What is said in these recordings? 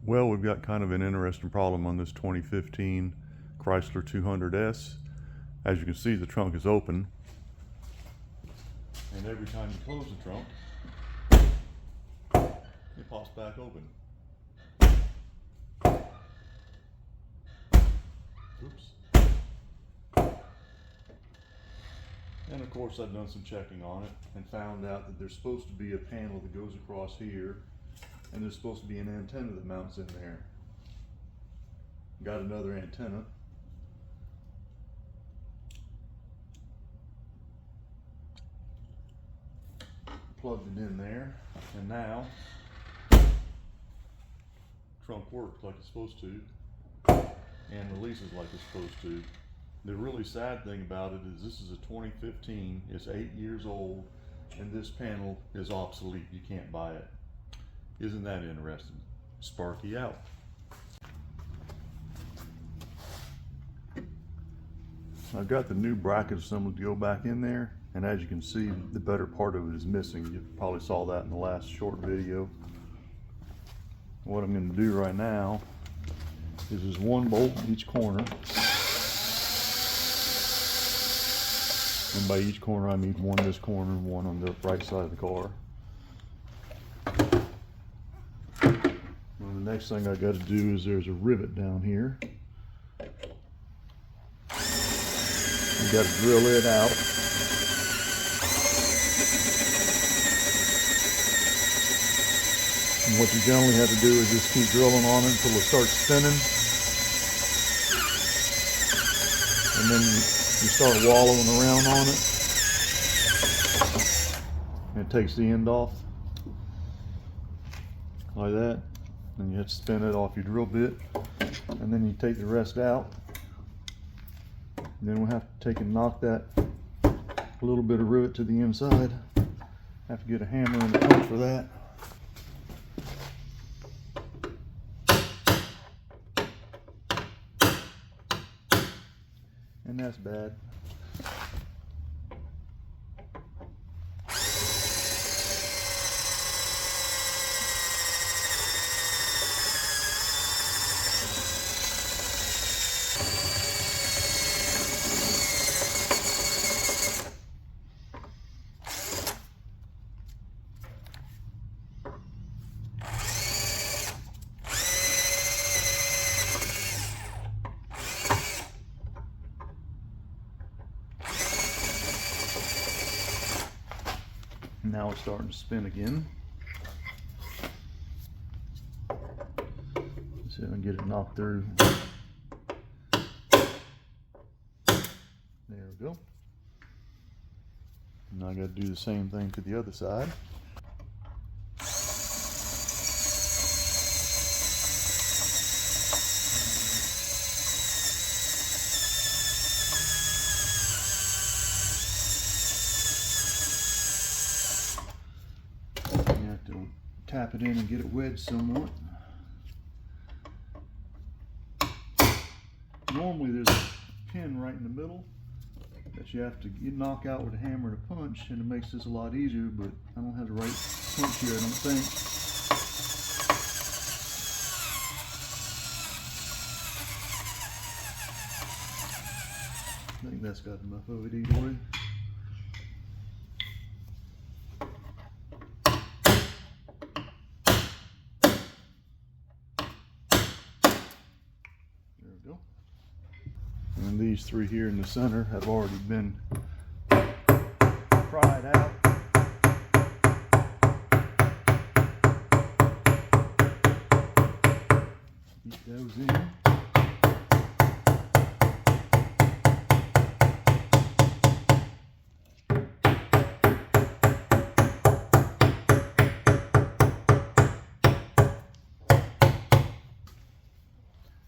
Well, we've got kind of an interesting problem on this 2015 Chrysler 200S. As you can see, the trunk is open, and every time you close the trunk, it pops back open. Oops. And of course, I've done some checking on it and found out that there's supposed to be a panel that goes across here, and there's supposed to be an antenna that mounts in there. Got another antenna. Plugged it in there, and now trunk works like it's supposed to and releases like it's supposed to. The really sad thing about it is this is a 2015, it's 8 years old, and this panel is obsolete. You can't buy it. Isn't that interesting? Sparky out. I've got the new bracket assembled to go back in there, and as you can see, the better part of it is missing. You probably saw that in the last short video. What I'm going to do right now is there's one bolt in each corner, and by each corner I mean one this corner and one on the right side of the car. The next thing I got to do is there's a rivet down here. You got to drill it out. And what you generally have to do is just keep drilling on it until it starts spinning. And then you start wallowing around on it. And it takes the end off. Like that. And you have to spin it off your drill bit, and then you take the rest out. And then we'll have to take and knock that little bit of rivet to the inside. Have to get a hammer and a punch for that. And that's bad. Now it's starting to spin again. Let's see if I can get it knocked through. There we go. Now I got to do the same thing to the other side. Tap it in and get it wedged somewhat. Normally there's a pin right in the middle that you have to knock out with a hammer and a punch, and it makes this a lot easier, but I don't have the right punch here, I don't think. I think that's got enough of it either way. And these three here in the center have already been pried out. Keep those in.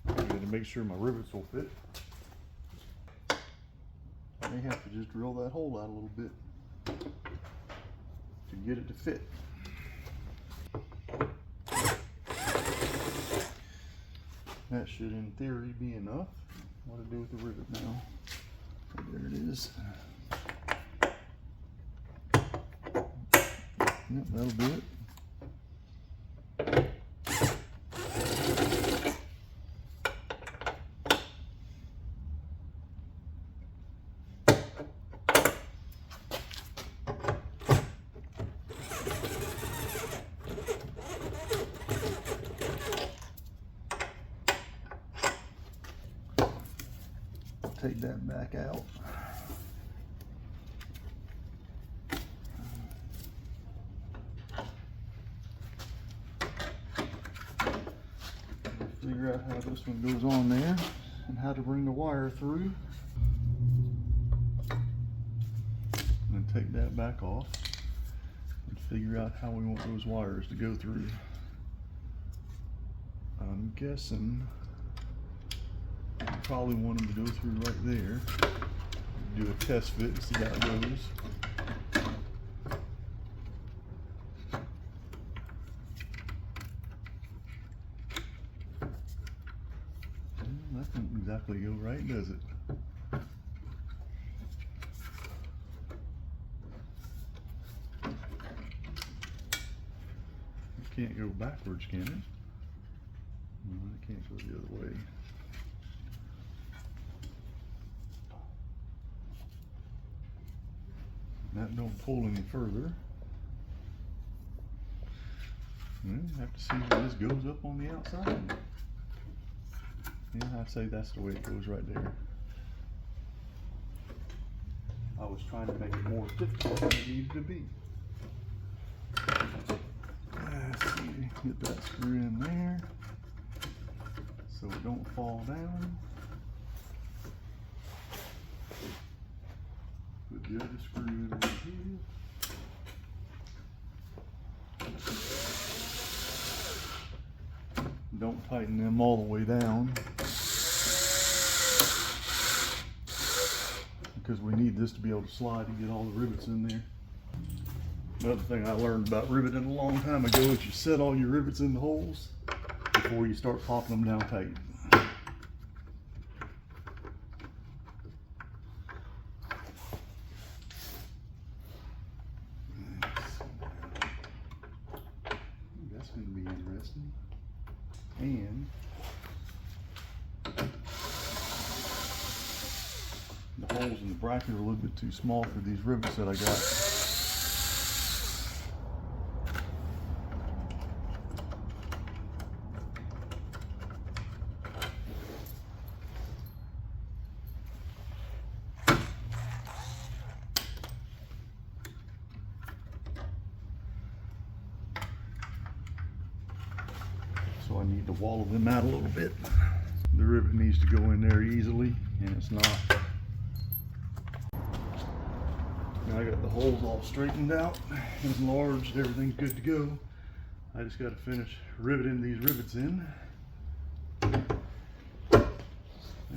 I'm going to make sure my rivets will fit. I may have to just drill that hole out a little bit to get it to fit. That should, in theory, be enough. What to do with the rivet now? There it is. Yep, that'll do it. take that back out. Figure out how this one goes on there and how to bring the wire through. And take that back off and figure out how we want those wires to go through. I'm guessing you probably want them to go through right there. Do a test fit and see how it goes. That doesn't exactly go right, does it? It can't go backwards, can it? No, it can't go the other way. That don't pull any further. Well, have to see where this goes up on the outside. Yeah, I'd say that's the way it goes right there. I was trying to make it more difficult than it needed to be. Let's see, get that screw in there so it don't fall down. Put the other screw in right here. Don't tighten them all the way down because we need this to be able to slide and get all the rivets in there. Another thing I learned about riveting a long time ago is you set all your rivets in the holes before you start popping them down tight. That's going to be interesting. And the holes in the bracket are a little bit too small for these rivets that I got. So I need to wallow them out a little bit. The rivet needs to go in there easily, and it's not. Now I got the holes all straightened out, enlarged, everything's good to go. I just got to finish riveting these rivets in. And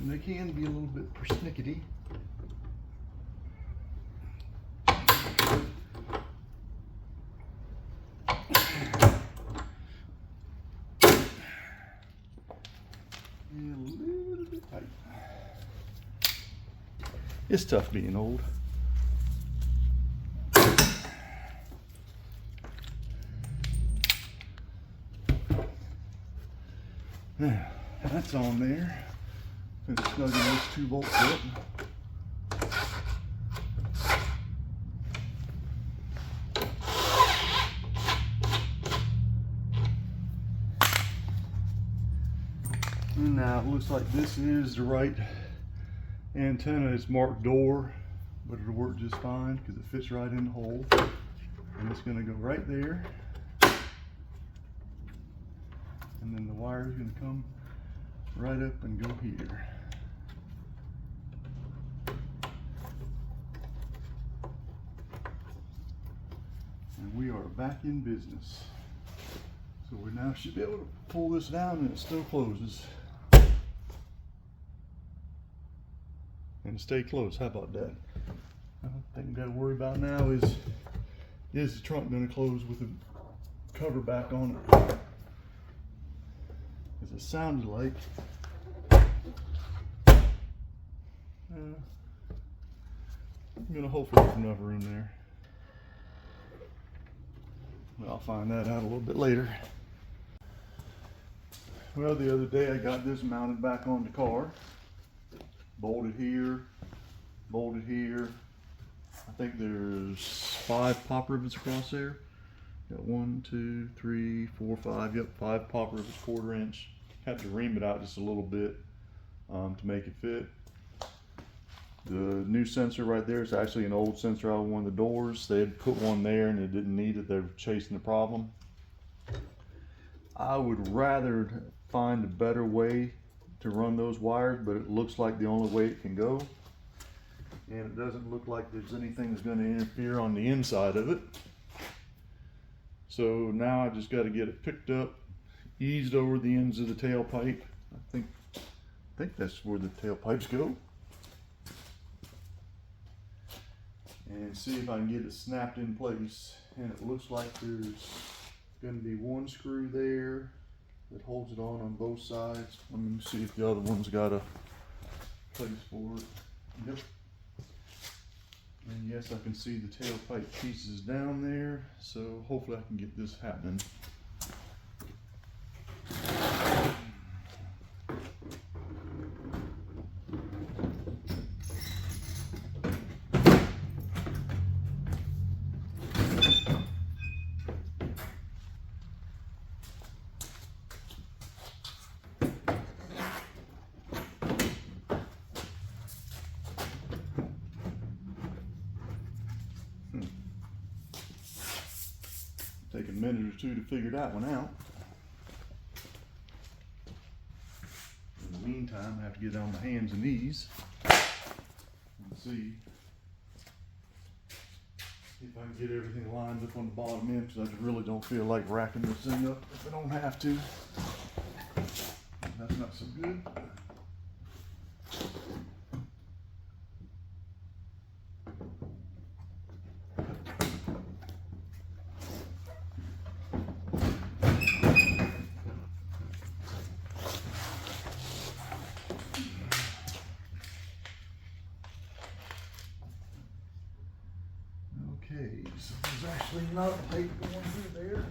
they can be a little bit persnickety. It's tough being old. Now, that's on there. Finish snugging those 2 bolts up. And now it looks like this is the right antenna. It's marked door, but it'll work just fine because it fits right in the hole. And it's going to go right there. And then the wire is going to come right up and go here. And we are back in business. So we now should be able to pull this down and it still closes. And stay closed. How about that? The thing we got to worry about now is the trunk going to close with the cover back on it? Because it sounded like I'm going to hopefully there's enough room there. Well, I'll find that out a little bit later. Well, the other day I got this mounted back on the car. Bolted here, bolted here. I think there's 5 pop rivets across there. Got 1, 2, 3, 4, 5. Yep, 5 pop rivets, 1/4 inch. Had to ream it out just a little bit to make it fit. The new sensor right there is actually an old sensor out of one of the doors. They had put one there and they didn't need it. They were chasing the problem. I would rather find a better way to run those wires, but it looks like the only way it can go. And it doesn't look like there's anything that's going to interfere on the inside of it. So now I just got to get it picked up, eased over the ends of the tailpipe. I think that's where the tailpipes go. And see if I can get it snapped in place. And it looks like there's going to be one screw there that holds it on both sides. Let me see if the other one's got a place for it. Yep. And yes, I can see the tailpipe pieces down there, so hopefully I can get this happening. Take a minute or two to figure that one out. In the meantime, I have to get on my hands and knees and see if I can get everything lined up on the bottom end, because I just really don't feel like racking this thing up if I don't have to. That's not so good. Okay, so there's actually not a pipe going through there.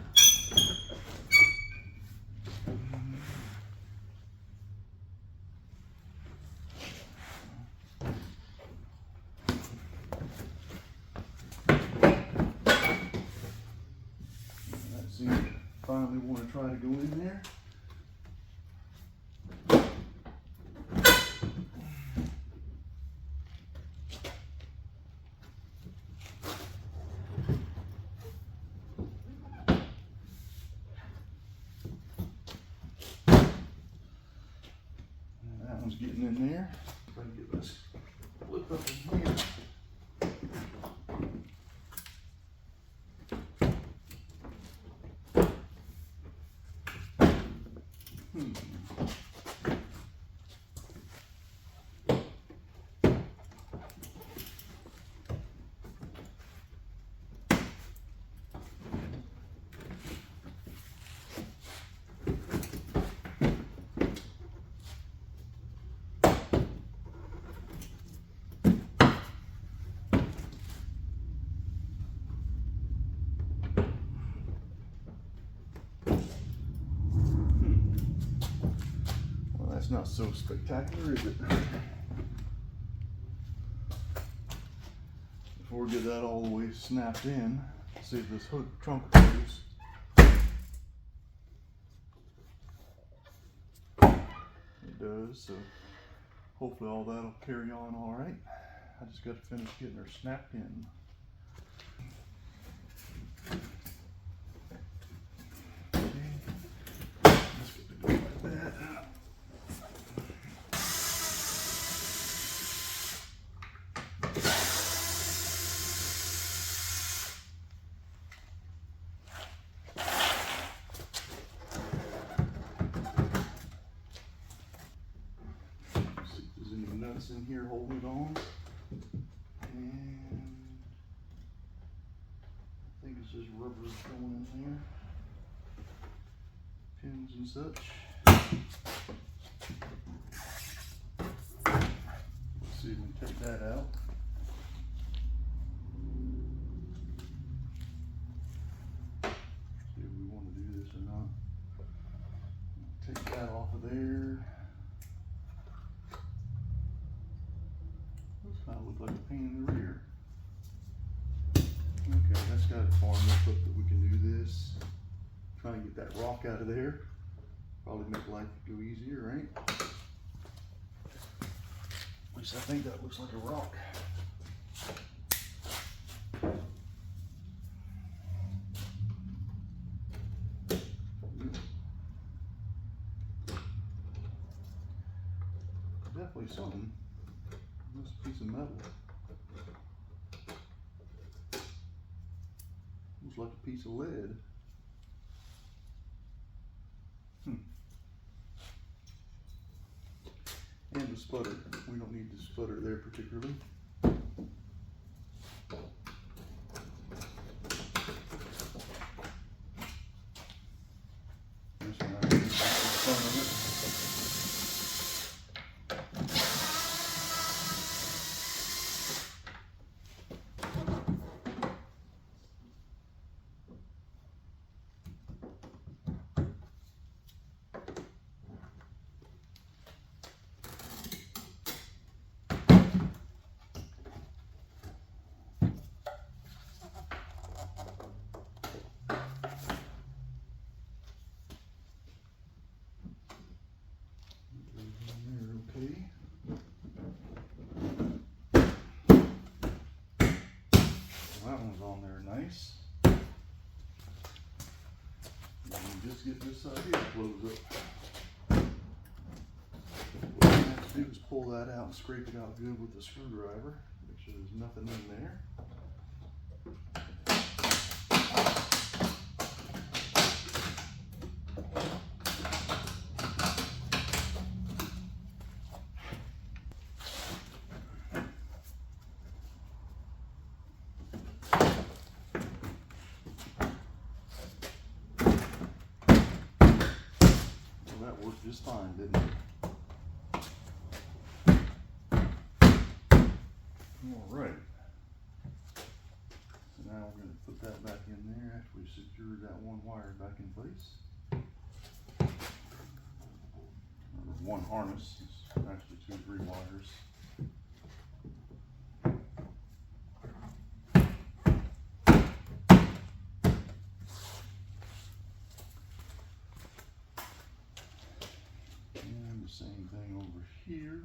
That seems to finally want to try to go in there. One's getting in there. If I can get this flip up in here. That's not so spectacular, is it? Before we get that all the way snapped in, see if this hook trunk goes. It does, so hopefully all that'll carry on all right. I just got to finish getting her snapped in. Okay. Let's get it going like that. In here holding it on, and I think it's just rubber going in there, pins and such. Let's see if we can take that out. See if we want to do this or not. Take that off of there. Kind of look like a pain in the rear. Okay, that's got it far enough up that we can do this. Try to get that rock out of there. Probably make life go easier, right? least I think that looks like a rock. Definitely something. This piece of metal. Looks like a piece of lead. And the sputter. We don't need the sputter there particularly. This one I think is the front of it. On there nice. And you just get this side here to close up. What you have to do is pull that out and scrape it out good with the screwdriver. Make sure there's nothing in there. That worked just fine, didn't it? All right. So now we're going to put that back in there after we secured that one wire back in place. One harness, it's actually 2 or 3 wires. Same thing over here.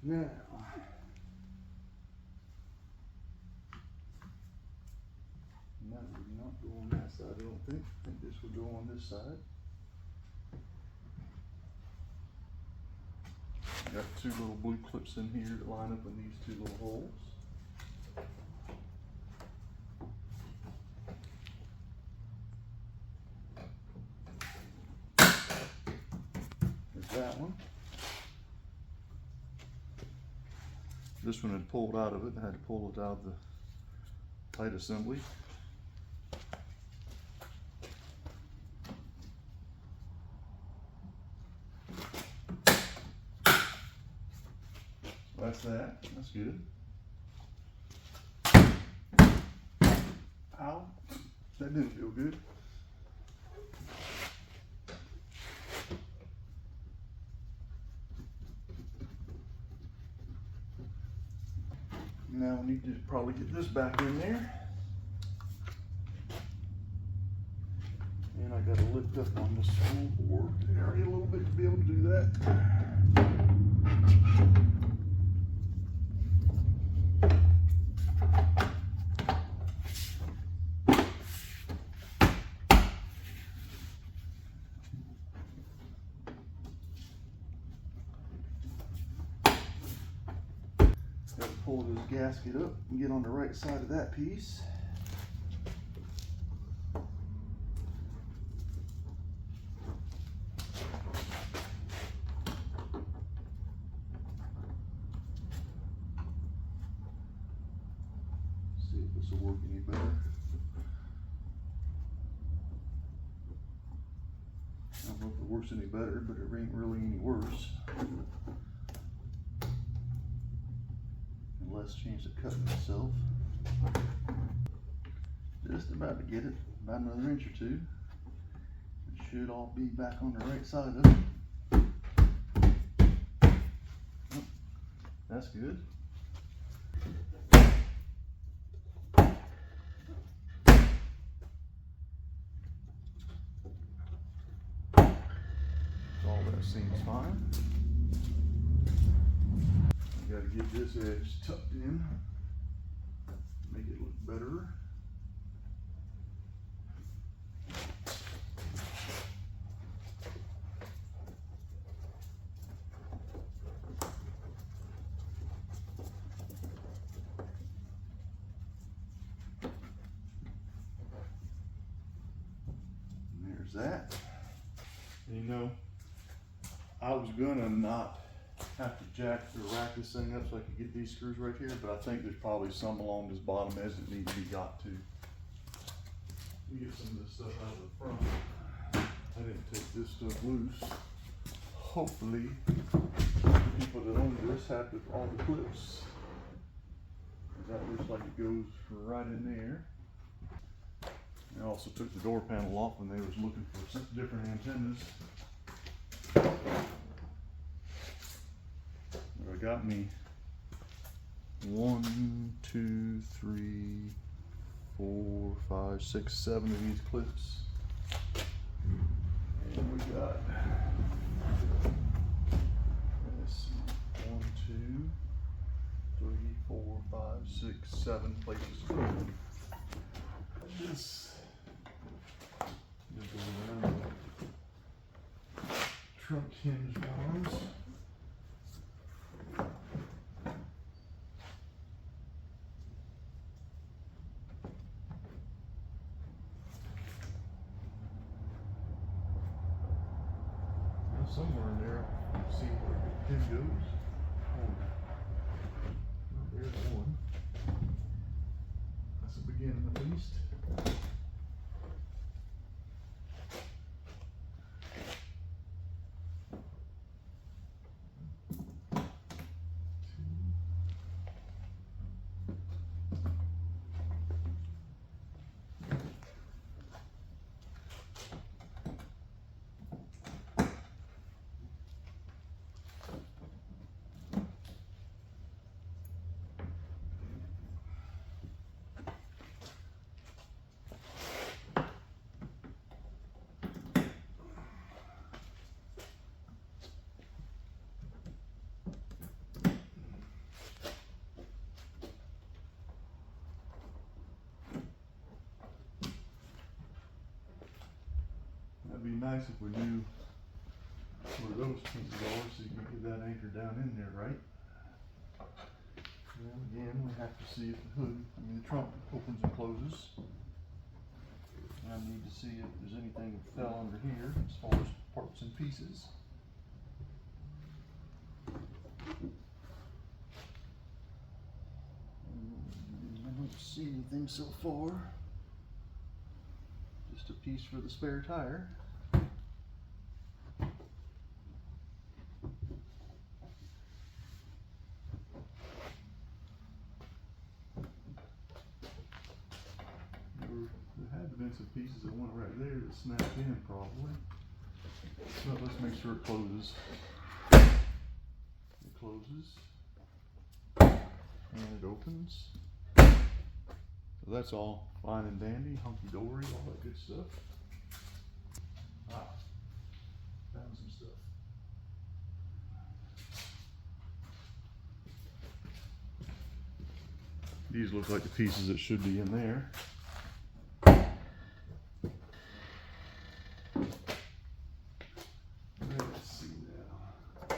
Now, that would not go on that side, I don't think. I think this would go on this side. Got 2 little blue clips in here that line up in these 2 little holes. There's that one. This one had pulled out of it, and I had to pull it out of the plate assembly. That's that. That's good. Ow. That didn't feel good. Now we need to probably get this back in there. And I got to lift up on this spool board area a little bit to be able to do that. pull this gasket up and get on the right side of that piece. See if this will work any better. I don't know if it works any better, but it ain't really any worse. Less chance of cutting myself. Just about to get it, about another inch or two. It should all be back on the right side of it. Oh, that's good. All that seems fine. Got to get this edge tucked in, make it look better. And there's that. And you know, I was gonna not have to jack or rack this thing up so I could get these screws right here, but I think there's probably some along this bottom edge that need to be got to. Let me get some of this stuff out of the front. I didn't take this stuff loose. Hopefully, the people that own this have all the clips. That looks like it goes right in there. I also took the door panel off when they was looking for some different antennas. I got me 1, 2, 3, 4, 5, 6, 7 of these clips. And we got this 1, 2, 3, 4, 5, 6, 7 places. This is around the trunk hinge bars. Somewhere in there, see where the pin goes. Oh, there's one. That's the beginning at least. That'd be nice if we knew where those pieces are so you can get that anchor down in there, right? Well, again, we have to see if the hood, the trunk opens and closes. And I need to see if there's anything that fell under here as far as parts and pieces. I don't see anything so far. Just a piece for the spare tire. There had been some pieces that went right there that snapped in probably. So let's make sure it closes. It closes. And it opens. So that's all fine and dandy, hunky-dory, all that good stuff. Ah, found some stuff. These look like the pieces that should be in there. Let's see now.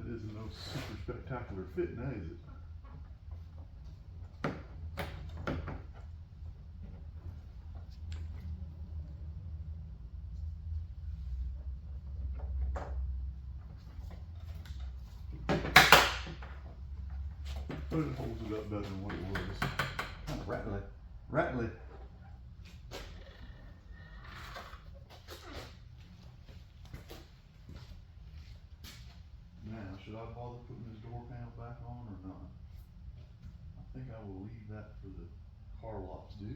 isn't no super spectacular fit now, is it? But it holds it up better than what it was. Kind of rattly. Rattly. Now, should I bother putting this door panel back on or not? I think I will leave that for the car lot to do.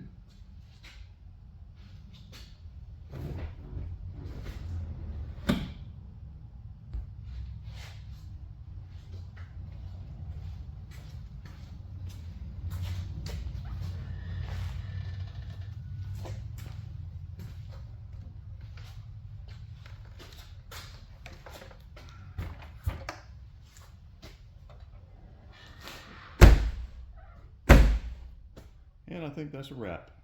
And I think that's a wrap.